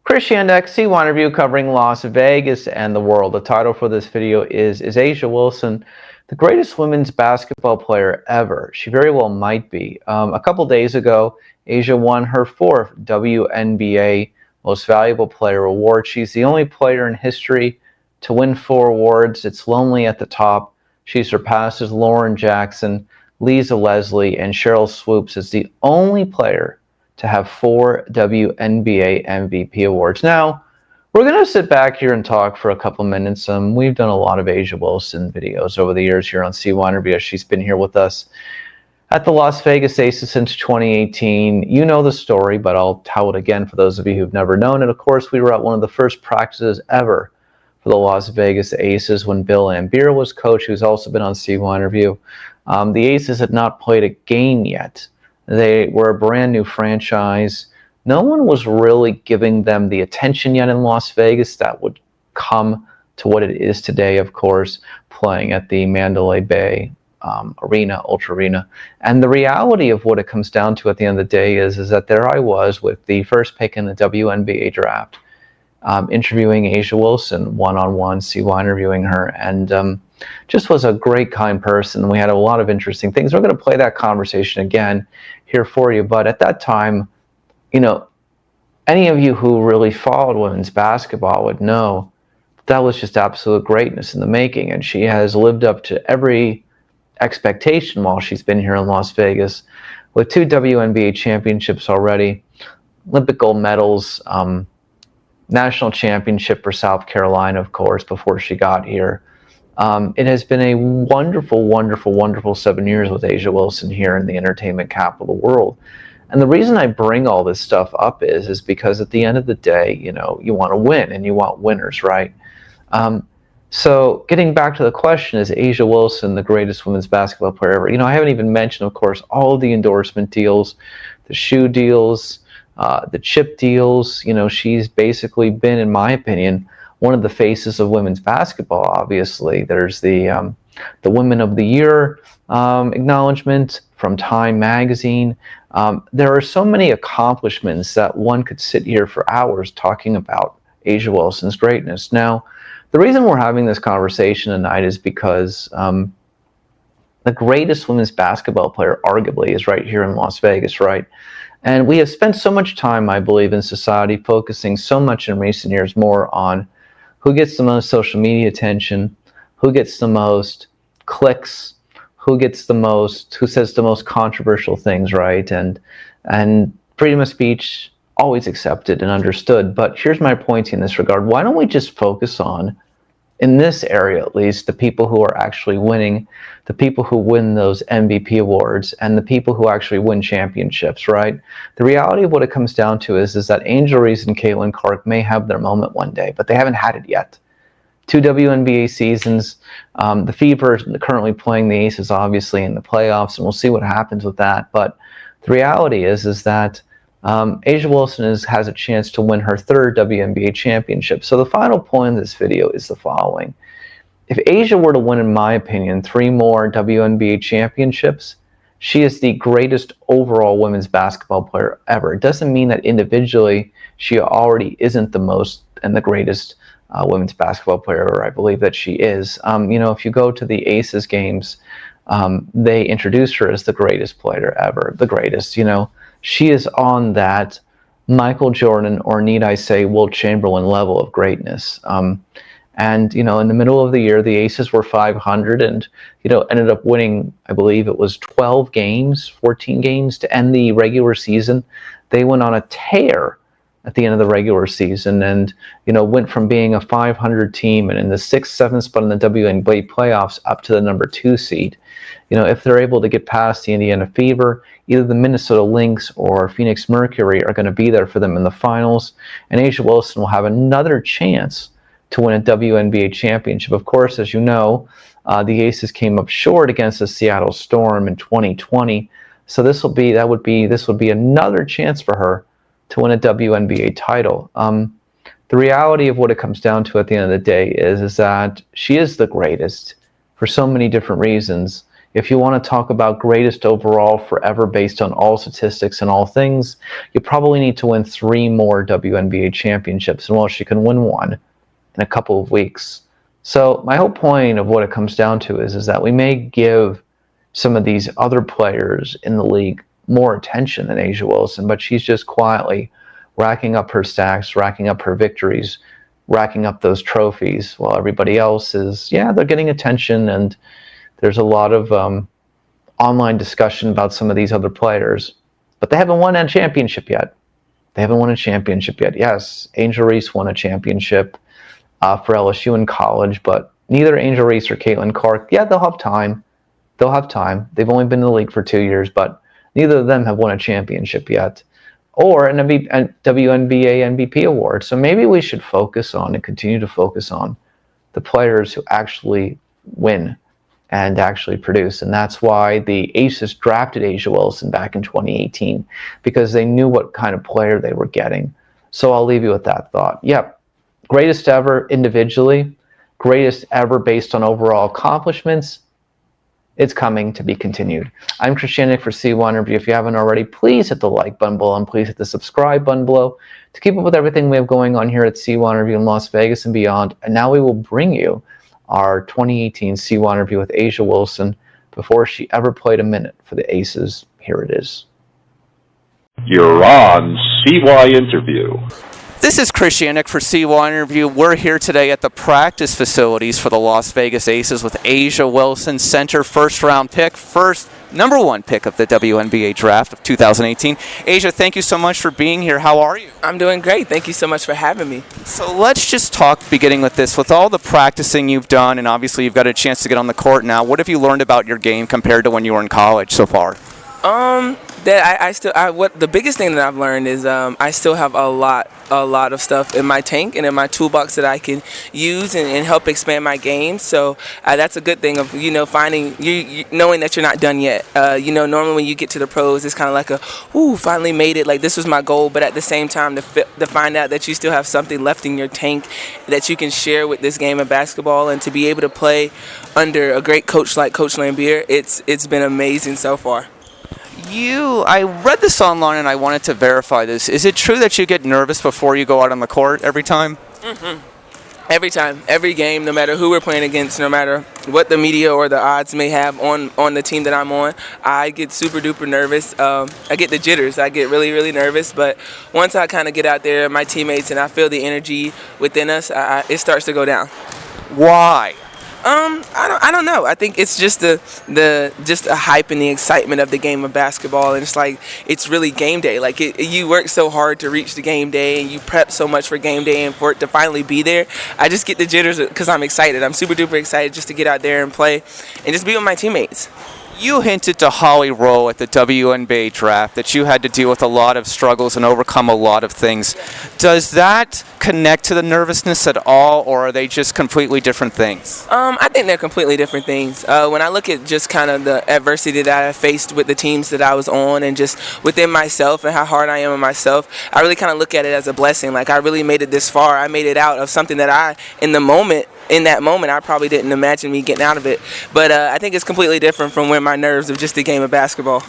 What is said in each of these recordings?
Chris Yandeck, C1 review covering Las Vegas and the world. The title for this video is A'ja Wilson the greatest women's basketball player ever? She very well might be. A couple days ago, A'ja won her fourth WNBA Most Valuable Player award. She's the only player in history to win 4 awards. It's lonely at the top. She surpasses Lauren Jackson, Lisa Leslie, and Cheryl Swoops as the only player to have 4 WNBA MVP awards. Now, we're going to sit back here and talk for a couple minutes. We've done a lot of A'ja Wilson videos over the years here on C1 Review. She's been here with us at the Las Vegas Aces since 2018. You know the story, but I'll tell it again for those of you who've never known it. Of course, we were at one of the first practices ever for the Las Vegas Aces when Bill Laimbeer was coach, who's also been on C1 Review. The Aces had not played a game yet. They were a brand new franchise. No one was really giving them the attention yet in Las Vegas that would come to what it is today, of course, playing at the Mandalay Bay Arena, Ultra Arena. And the reality of what it comes down to at the end of the day is that there I was with the first pick in the WNBA draft, interviewing A'ja Wilson one-on-one, C1 interviewing her, and just was a great, kind person. We had a lot of interesting things. We're going to play that conversation again here for you. But at that time, you know, any of you who really followed women's basketball would know that was just absolute greatness in the making. And she has lived up to every expectation while she's been here in Las Vegas with 2 WNBA championships already, Olympic gold medals, national championship for South Carolina, of course, before she got here. It has been a wonderful, wonderful, wonderful 7 years with A'ja Wilson here in the entertainment capital of the world. And the reason I bring all this stuff up is because at the end of the day, you know, you want to win and you want winners, right? So getting back to the question, is A'ja Wilson the greatest women's basketball player ever? You know, I haven't even mentioned, of course, all of the endorsement deals, the shoe deals, the chip deals. You know, she's basically been, in my opinion, one of the faces of women's basketball. Obviously, there's the Women of the Year acknowledgement from Time Magazine. There are so many accomplishments that one could sit here for hours talking about A'ja Wilson's greatness. Now, the reason we're having this conversation tonight is because the greatest women's basketball player, arguably, is right here in Las Vegas, right? And we have spent so much time, I believe, in society focusing so much in recent years more on who gets the most social media attention, who gets the most clicks, who gets the most, who says the most controversial things, right? And freedom of speech, always accepted and understood. But here's my point in this regard. Why don't we just focus on, in this area at least, the people who are actually winning, the people who win those MVP awards, and the people who actually win championships, right? The reality of what it comes down to is that Angel Reese and Caitlin Clark may have their moment one day, but they haven't had it yet. 2 WNBA seasons. The Fever currently playing the Aces, obviously, in the playoffs, and we'll see what happens with that. But the reality is that A'ja Wilson has a chance to win her 3rd WNBA championship. So the final point of this video is the following. If A'ja were to win, in my opinion, 3 more WNBA championships, she is the greatest overall women's basketball player ever. It doesn't mean that individually she already isn't the most and the greatest women's basketball player. I believe that she is. You know, if you go to the Aces games, they introduce her as the greatest player ever, the greatest. You know, she is on that Michael Jordan, or need I say Wilt Chamberlain level of greatness. And, you know, in the middle of the year, the Aces were 500 and, you know, ended up winning, I believe it was 12 games, 14 games to end the regular season. They went on a tear at the end of the regular season and, you know, went from being a 500 team and in the 6th, 7th spot in the WNBA playoffs up to the number 2 seed. You know, if they're able to get past the Indiana Fever, either the Minnesota Lynx or Phoenix Mercury are going to be there for them in the finals, and A'ja Wilson will have another chance to win a WNBA championship. Of course, as you know, the Aces came up short against the Seattle Storm in 2020, so this would be another chance for her to win a WNBA title. The reality of what it comes down to at the end of the day is that she is the greatest for so many different reasons. If you want to talk about greatest overall forever based on all statistics and all things, you probably need to win 3 more WNBA championships. And well, she can win one in a couple of weeks. So my whole point of what it comes down to is that we may give some of these other players in the league more attention than A'ja Wilson, but she's just quietly racking up her stacks, racking up her victories, racking up those trophies, while everybody else is, yeah, they're getting attention, and there's a lot of online discussion about some of these other players, but they haven't won a championship yet. They haven't won a championship yet. Yes, Angel Reese won a championship for LSU in college, but neither Angel Reese or Caitlin Clark, yeah, they'll have time. They'll have time. They've only been in the league for 2 years, but neither of them have won a championship yet, or an WNBA MVP award. So maybe we should focus on and continue to focus on the players who actually win and actually produce. And that's why the Aces drafted A'ja Wilson back in 2018, because they knew what kind of player they were getting. So I'll leave you with that thought. Yep, greatest ever individually, greatest ever based on overall accomplishments. It's coming to be continued. I'm Christianic for C1 Interview. If you haven't already, please hit the like button below and please hit the subscribe button below to keep up with everything we have going on here at C1 Interview in Las Vegas and beyond. And now we will bring you our 2018 C1 Interview with A'ja Wilson before she ever played a minute for the Aces. Here it is. You're on CY Interview. This is Christianic for C1 Interview. We're here today at the practice facilities for the Las Vegas Aces with A'ja Wilson, center, first-round pick, number 1 pick of the WNBA draft of 2018. A'ja, thank you so much for being here. How are you? I'm doing great. Thank you so much for having me. So let's just talk, beginning with this. With all the practicing you've done, and obviously you've got a chance to get on the court now, what have you learned about your game compared to when you were in college so far? What the biggest thing that I've learned is I still have a lot of stuff in my tank and in my toolbox that I can use and help expand my game. So that's a good thing of finding you knowing that you're not done yet. Normally when you get to the pros, it's kind of like finally made it. Like this was my goal, but at the same time to find out that you still have something left in your tank that you can share with this game of basketball, and to be able to play under a great coach like Coach Lambier, it's been amazing so far. I read this online and I wanted to verify this. Is it true that you get nervous before you go out on the court every time? Mm-hmm. Every time, every game, no matter who we're playing against, no matter what the media or the odds may have on the team that I'm on, I get super duper nervous. I get the jitters. I get really, really nervous. But once I kind of get out there, my teammates, and I feel the energy within us, it starts to go down. Why? I don't know. I think it's just the hype and the excitement of the game of basketball, and it's like it's really game day. Like you work so hard to reach the game day, and you prep so much for game day, and for it to finally be there, I just get the jitters because I'm excited. I'm super duper excited just to get out there and play, and just be with my teammates. You hinted to Holly Rowe at the WNBA draft that you had to deal with a lot of struggles and overcome a lot of things. Does that connect to the nervousness at all, or are they just completely different things? I think they're completely different things. When I look at just kind of the adversity that I faced with the teams that I was on, and just within myself and how hard I am on myself, I really kind of look at it as a blessing. Like I really made it this far. I made it out of something that in that moment, I probably didn't imagine me getting out of it. But I think it's completely different from when my nerves of just a game of basketball.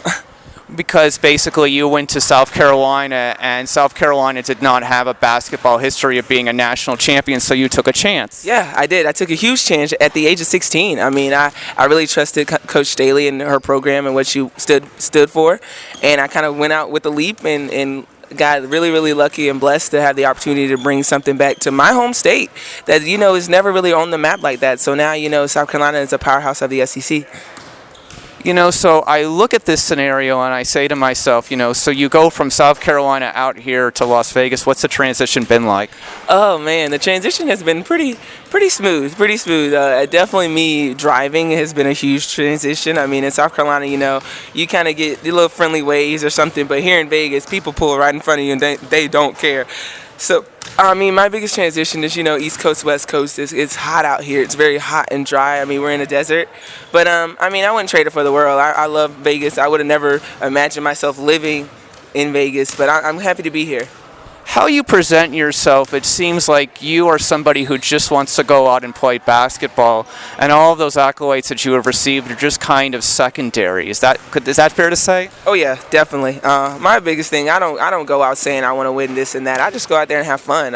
Because basically you went to South Carolina, and South Carolina did not have a basketball history of being a national champion, so you took a chance. Yeah, I did. I took a huge chance at the age of 16. I mean, I really trusted Coach Staley and her program and what she stood for, and I kind of went out with a leap and got really, really lucky and blessed to have the opportunity to bring something back to my home state that, is never really on the map like that. So now, South Carolina is a powerhouse of the SEC. So I look at this scenario and I say to myself, so you go from South Carolina out here to Las Vegas. What's the transition been like? Oh, man, the transition has been pretty smooth, definitely me driving has been a huge transition. I mean, in South Carolina, you kind of get the little friendly waves or something, but here in Vegas, people pull right in front of you and they don't care. So, I mean, my biggest transition is, East Coast, West Coast. It's hot out here. It's very hot and dry. I mean, we're in a desert. But, I wouldn't trade it for the world. I love Vegas. I would have never imagined myself living in Vegas, but I'm happy to be here. how you present yourself, it seems like you are somebody who just wants to go out and play basketball, and all of those accolades that you have received are just kind of secondary. Is that fair to say? Oh yeah, definitely. My biggest thing, I don't go out saying I want to win this and that. I just go out there and have fun.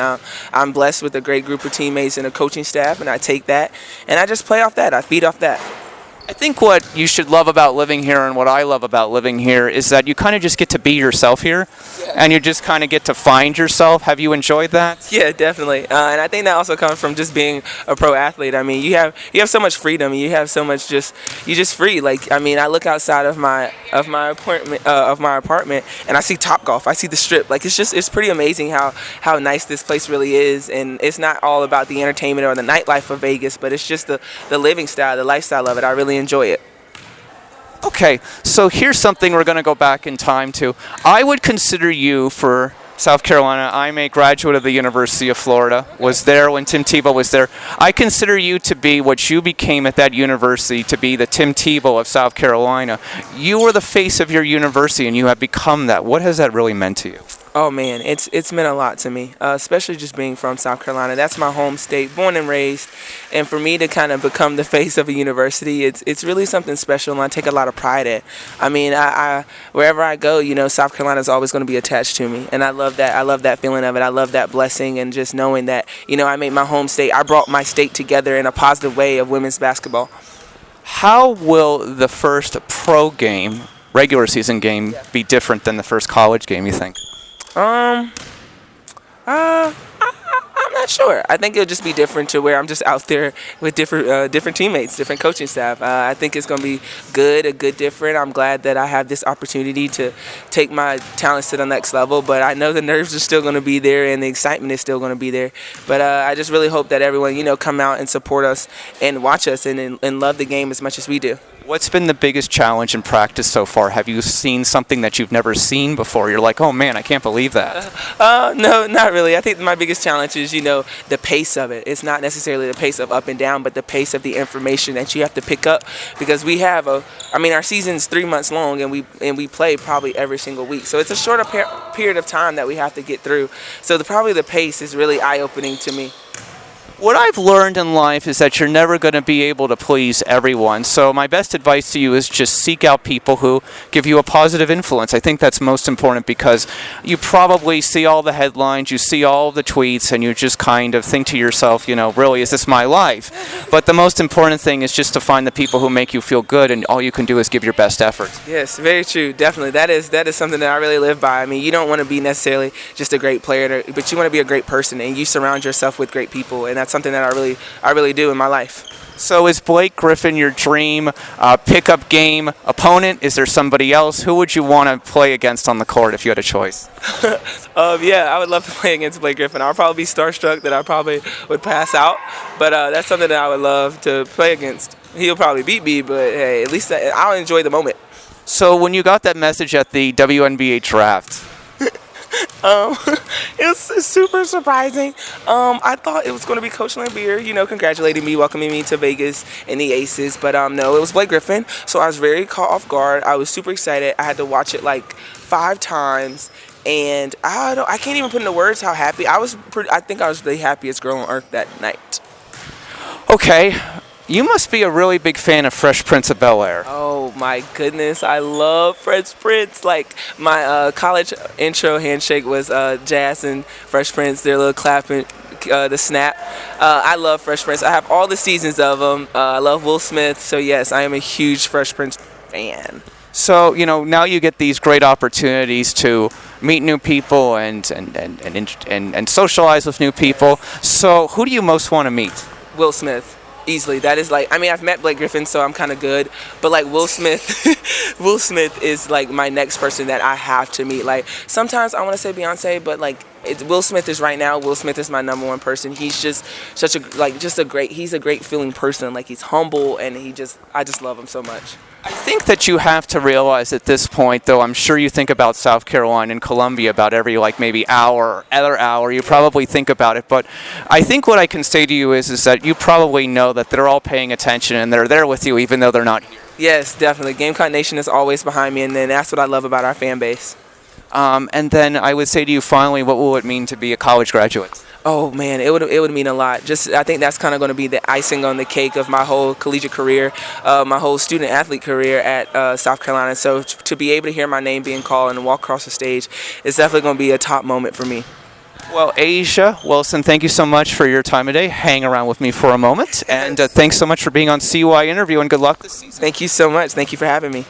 I'm blessed with a great group of teammates and a coaching staff, and I take that and I just play off that. I feed off that. I think what you should love about living here and what I love about living here is that you kind of just get to be yourself here, and you just kind of get to find yourself. Have you enjoyed that? Yeah, definitely. And I think that also comes from just being a pro athlete. I mean, you have so much freedom. You have so much you're just free. Like, I mean, I look outside of my apartment and I see Topgolf. I see the Strip. Like, it's pretty amazing how nice this place really is. And it's not all about the entertainment or the nightlife of Vegas, but it's just the living style, the lifestyle of it. I really enjoy it. Okay, so here's something we're going to go back in time to. I would consider you for South Carolina. I'm a graduate of the University of Florida, was there when Tim Tebow was there. I consider you to be what you became at that university, to be the Tim Tebow of South Carolina. You were the face of your university, and you have become that. What has that really meant to you? Oh man, it's meant a lot to me, especially just being from South Carolina. That's my home state, born and raised, and for me to kind of become the face of a university, it's really something special, and I take a lot of pride in it. I mean, I wherever I go, you know, South Carolina is always going to be attached to me, and I love that. I love that feeling of it. I love that blessing, and just knowing that, you know, I made my home state. I brought my state together in a positive way of women's basketball. How will the first pro game, regular season game, be different than the first college game, you think? I'm not sure. I think it'll just be different to where I'm just out there with different teammates, different coaching staff. I think it's going to be good, different. I'm glad that I have this opportunity to take my talents to the next level, but I know the nerves are still going to be there and the excitement is still going to be there. But I just really hope that everyone, you know, come out and support us and watch us and love the game as much as we do. What's been the biggest challenge in practice so far? Have you seen something that you've never seen before? You're like, oh man, I can't believe that. No, not really. I think my biggest challenge is, you know, the pace of it. It's not necessarily the pace of up and down, but the pace of the information that you have to pick up, because we have our season's 3 months long, and we play probably every single week. So it's a shorter period of time that we have to get through. So probably the pace is really eye-opening to me. What I've learned in life is that you're never going to be able to please everyone. So my best advice to you is just seek out people who give you a positive influence. I think that's most important, because you probably see all the headlines, you see all the tweets, and you just kind of think to yourself, you know, really, is this my life? But the most important thing is just to find the people who make you feel good, and all you can do is give your best effort. Yes, very true. Definitely. That is something that I really live by. I mean, you don't want to be necessarily just a great player, but you want to be a great person, and you surround yourself with great people, and that's something that I really do in my life. So is Blake Griffin your dream pickup game opponent? Is there somebody else? Who would you want to play against on the court if you had a choice? Yeah, I would love to play against Blake Griffin. I'll probably be starstruck that I probably would pass out, but that's something that I would love to play against. He'll probably beat me, but hey, at least I'll enjoy the moment. So when you got that message at the WNBA draft, it was super surprising. I thought it was going to be Coach Lambier, you know, congratulating me, welcoming me to Vegas and the Aces, but no, it was Blake Griffin. So I was very caught off guard. I was super excited. I had to watch it like 5 times, and I can't even put into words how happy I was. I think I was the happiest girl on earth that night. Okay. You must be a really big fan of Fresh Prince of Bel-Air. Oh my goodness, I love Fresh Prince. Like, my college intro handshake was Jazz and Fresh Prince, their little clapping, the snap. I love Fresh Prince. I have all the seasons of them. I love Will Smith, so yes, I am a huge Fresh Prince fan. So, you know, now you get these great opportunities to meet new people and socialize with new people. So who do you most want to meet? Will Smith. Easily. That is like, I mean, I've met Blake Griffin, so I'm kind of good, but like Will Smith, Will Smith is like my next person that I have to meet. Like, sometimes I want to say Beyonce, but like, Will Smith is right now. Will Smith is my number one person. He's just he's a great feeling person. Like, he's humble, and I just love him so much. I think that you have to realize at this point, though, I'm sure you think about South Carolina and Columbia about every, like, maybe hour, other hour. You probably think about it. But I think what I can say to you is that you probably know that they're all paying attention and they're there with you even though they're not here. Yes, definitely. Gamecock Nation is always behind me, and then that's what I love about our fan base. And then I would say to you finally, what will it mean to be a college graduate? Oh man, it would mean a lot. I think that's kind of going to be the icing on the cake of my whole collegiate career, my whole student athlete career at South Carolina. So to be able to hear my name being called and walk across the stage, is definitely going to be a top moment for me. Well, Asia Wilson, thank you so much for your time today. Hang around with me for a moment, and thanks so much for being on CY Interview, and good luck this season. Thank you so much. Thank you for having me.